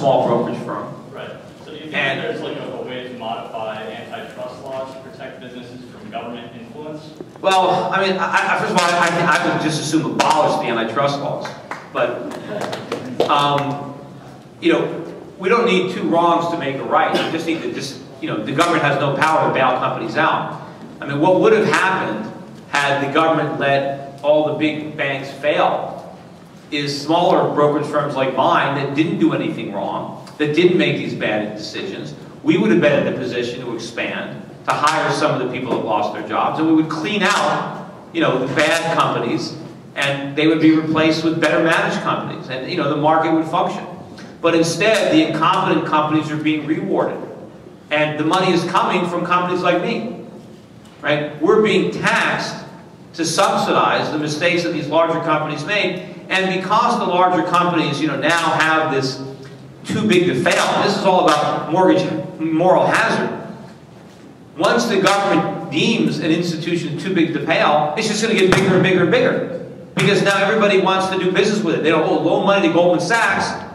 small brokerage firm. Right. So do you think there's like a way to modify antitrust laws to protect businesses from government influence? Well, I mean, first of all, I would just assume abolish the antitrust laws. But, you know, we don't need two wrongs to make a right. We just need to you know, the government has no power to bail companies out. I mean, what would have happened had the government let all the big banks fail is smaller brokerage firms like mine that didn't do anything wrong, that didn't make these bad decisions, we would have been in a position to expand, to hire some of the people that lost their jobs, and we would clean out, you know, the bad companies, and they would be replaced with better managed companies, and, you know, the market would function. But instead, the incompetent companies are being rewarded. And the money is coming from companies like me, right? We're being taxed to subsidize the mistakes that these larger companies made. And because the larger companies, you know, now have this too big to fail, this is all about mortgage moral hazard. Once the government deems an institution too big to fail, it's just going to get bigger and bigger and bigger. Because now everybody wants to do business with it. They don't loan money to Goldman Sachs.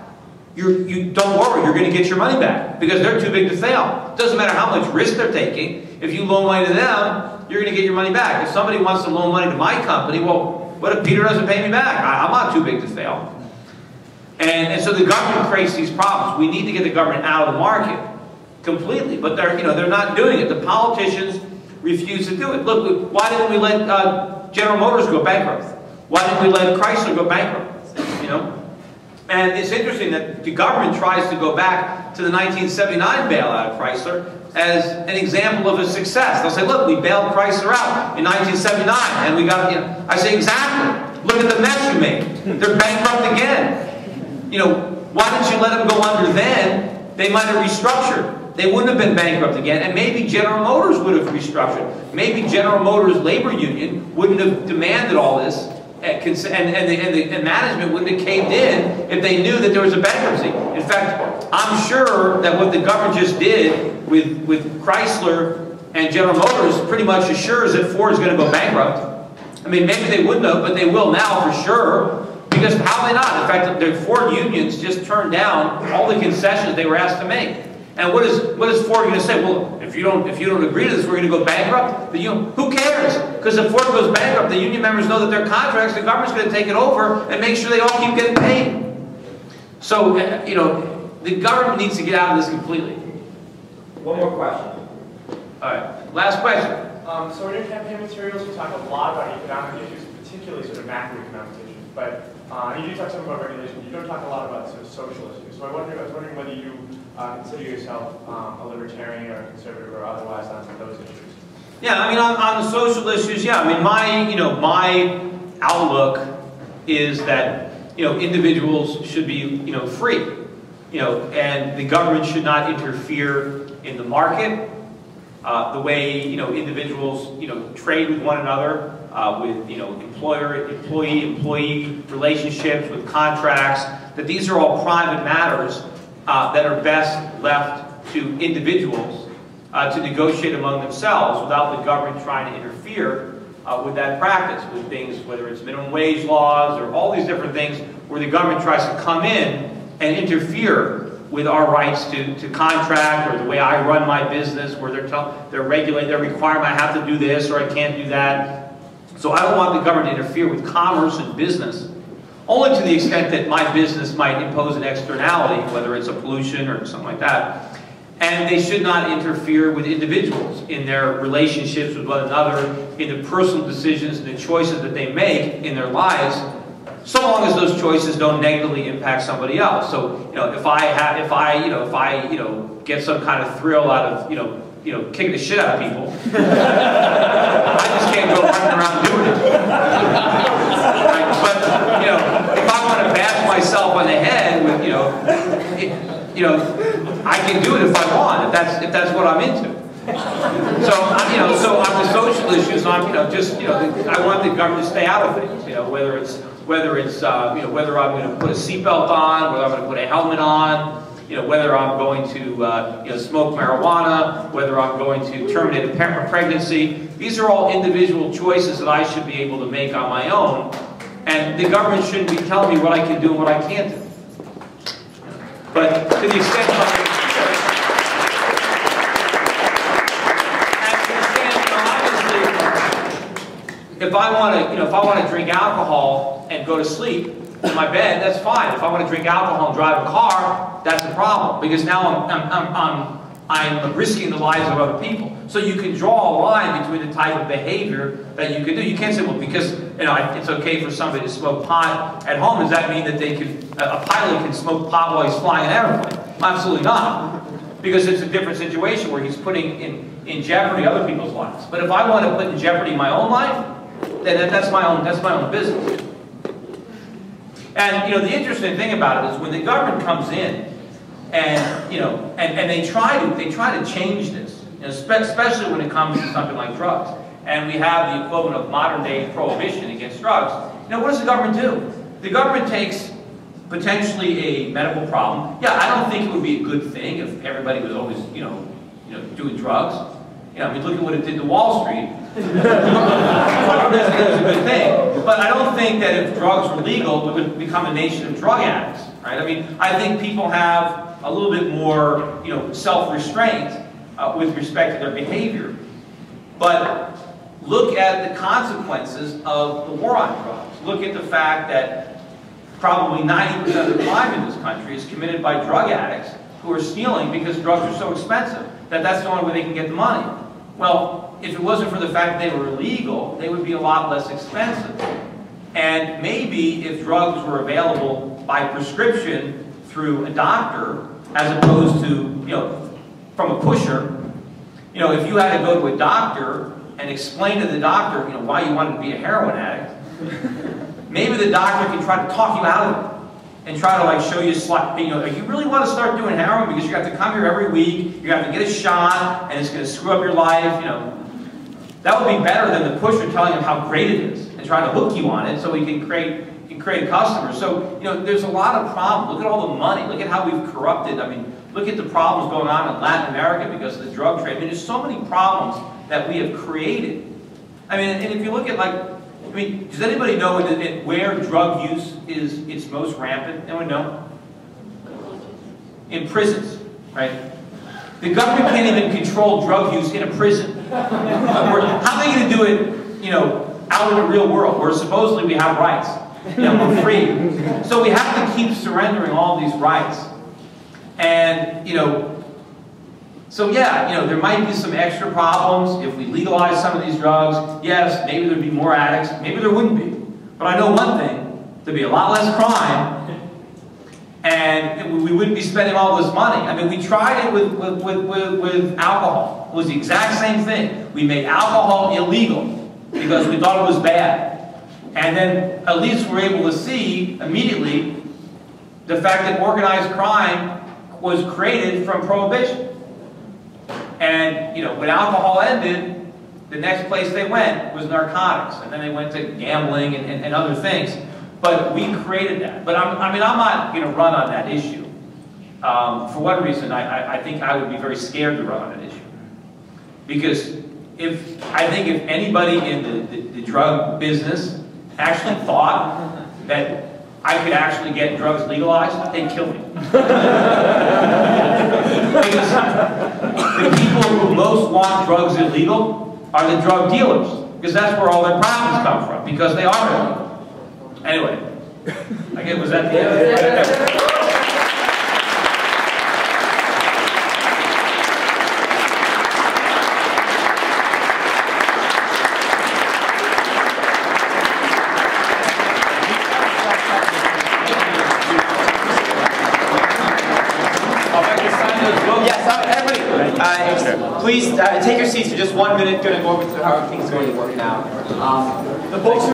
You don't worry, you're going to get your money back because they're too big to fail. It doesn't matter how much risk they're taking. If you loan money to them, you're going to get your money back. If somebody wants to loan money to my company, well, what if Peter doesn't pay me back? I'm not too big to fail. And so the government creates these problems. We need to get the government out of the market completely, but they're not doing it. The politicians refuse to do it. Look, why didn't we let General Motors go bankrupt? Why didn't we let Chrysler go bankrupt? You know. And it's interesting that the government tries to go back to the 1979 bailout of Chrysler as an example of a success. They'll say, look, we bailed Chrysler out in 1979, and we got, you know, I say, exactly. Look at the mess you made. They're bankrupt again. You know, why didn't you let them go under then? They might have restructured. They wouldn't have been bankrupt again, and maybe General Motors would have restructured. Maybe General Motors' labor union wouldn't have demanded all this, and management wouldn't have caved in if they knew that there was a bankruptcy. In fact, I'm sure that what the government just did with Chrysler and General Motors pretty much assures that Ford is going to go bankrupt. I mean, maybe they wouldn't have, but they will now for sure. Because how are they not? In fact, the Ford unions just turned down all the concessions they were asked to make. And what is Ford going to say? Well, if you don't agree to this, we're going to go bankrupt. Who cares? Because if Ford goes bankrupt, the union members know that their contracts, the government's going to take it over and make sure they all keep getting paid. So, you know, the government needs to get out of this completely. One more question. All right, last question. So in your campaign materials, you talk a lot about economic issues, particularly sort of macroeconomic issues. But you do talk some about regulation. You don't talk a lot about sort of social issues. So I was wondering whether you consider yourself a libertarian or a conservative or otherwise on those issues. Yeah, I mean, on the social issues, yeah. I mean, my outlook is that, you know, individuals should be, you know, free, you know, and the government should not interfere in the market. The way, you know, individuals, you know, trade with one another, with, you know, employee relationships, with contracts, that these are all private matters that are best left to individuals to negotiate among themselves without the government trying to interfere with that practice, with things, whether it's minimum wage laws or all these different things where the government tries to come in and interfere with our rights to contract, or the way I run my business, where they're regulating, they're requiring I have to do this or I can't do that. So I don't want the government to interfere with commerce and business, only to the extent that my business might impose an externality, whether it's a pollution or something like that. And they should not interfere with individuals in their relationships with one another, in the personal decisions and the choices that they make in their lives, so long as those choices don't negatively impact somebody else. So, you know, if I get some kind of thrill out of, you know, kicking the shit out of people, I just can't go running around doing it. Right? But, you know, if I want to bash myself on the head with, you know, I can do it if I want, if that's what I'm into. So, you know, so on the social issues, I'm, you know, just, you know, I want the government to stay out of things. You know, whether it's you know, whether I'm going to put a seatbelt on, whether I'm going to put a helmet on, you know, whether I'm going to you know, smoke marijuana, whether I'm going to terminate a pregnancy. These are all individual choices that I should be able to make on my own, and the government shouldn't be telling me what I can do and what I can't do. But to the extent if I want to drink alcohol and go to sleep in my bed, that's fine. If I want to drink alcohol and drive a car, that's a problem, because now I'm risking the lives of other people. So you can draw a line between the type of behavior that you can do. You can't say, well, because it's okay for somebody to smoke pot at home. Does that mean that a pilot can smoke pot while he's flying an airplane? Absolutely not, because it's a different situation where he's putting in jeopardy other people's lives. But if I want to put in jeopardy my own life, then that's my own business. And the interesting thing about it is when the government comes in and and they try to change this, especially when it comes to something like drugs, and we have the equivalent of modern day prohibition against drugs. What does the government do? The government takes potentially a medical problem. Yeah, I don't think it would be a good thing if everybody was always doing drugs. Look at what it did to Wall Street. I don't think it was a good thing, but I don't think that if drugs were legal, we would become a nation of drug addicts, right? I think people have a little bit more, self-restraint with respect to their behavior. But look at the consequences of the war on drugs. Look at the fact that probably 90% of the crime in this country is committed by drug addicts who are stealing because drugs are so expensive that that's the only way they can get the money. Well, if it wasn't for the fact that they were illegal, they would be a lot less expensive. And maybe if drugs were available by prescription through a doctor, as opposed to, from a pusher, if you had to go to a doctor and explain to the doctor, why you wanted to be a heroin addict, maybe the doctor can try to talk you out of it and try to show you, you really want to start doing heroin because you have to come here every week, you have to get a shot, and it's going to screw up your life, That would be better than the pusher telling him how great it is and trying to hook you on it so he can create customers. So, there's a lot of problems. Look at all the money. Look at how we've corrupted. Look at the problems going on in Latin America because of the drug trade. There's so many problems that we have created. And if you look at does anybody know where drug use is its most rampant? Anyone know? In prisons, right? The government can't even control drug use in a prison. How are they going to do it, out in the real world where supposedly we have rights? We're free. So we have to keep surrendering all these rights. And, so yeah, there might be some extra problems if we legalize some of these drugs. Yes, maybe there'd be more addicts. Maybe there wouldn't be. But I know one thing, there'd be a lot less crime, and we wouldn't be spending all this money. We tried it with alcohol. It was the exact same thing. We made alcohol illegal because we thought it was bad. And then at least we're able to see immediately the fact that organized crime was created from prohibition. And, when alcohol ended, the next place they went was narcotics. And then they went to gambling and other things. But we created that. But I'm not going to run on that issue. For one reason, I think I would be very scared to run on that issue. Because I think if anybody in the drug business actually thought that I could actually get drugs legalized, they'd kill me. Because the people who most want drugs illegal are the drug dealers. Because that's where all their profits come from. Because they are illegal. Anyway, was that the end? Please take your seats for just 1 minute. Going to go over to how things are going to work now. The folks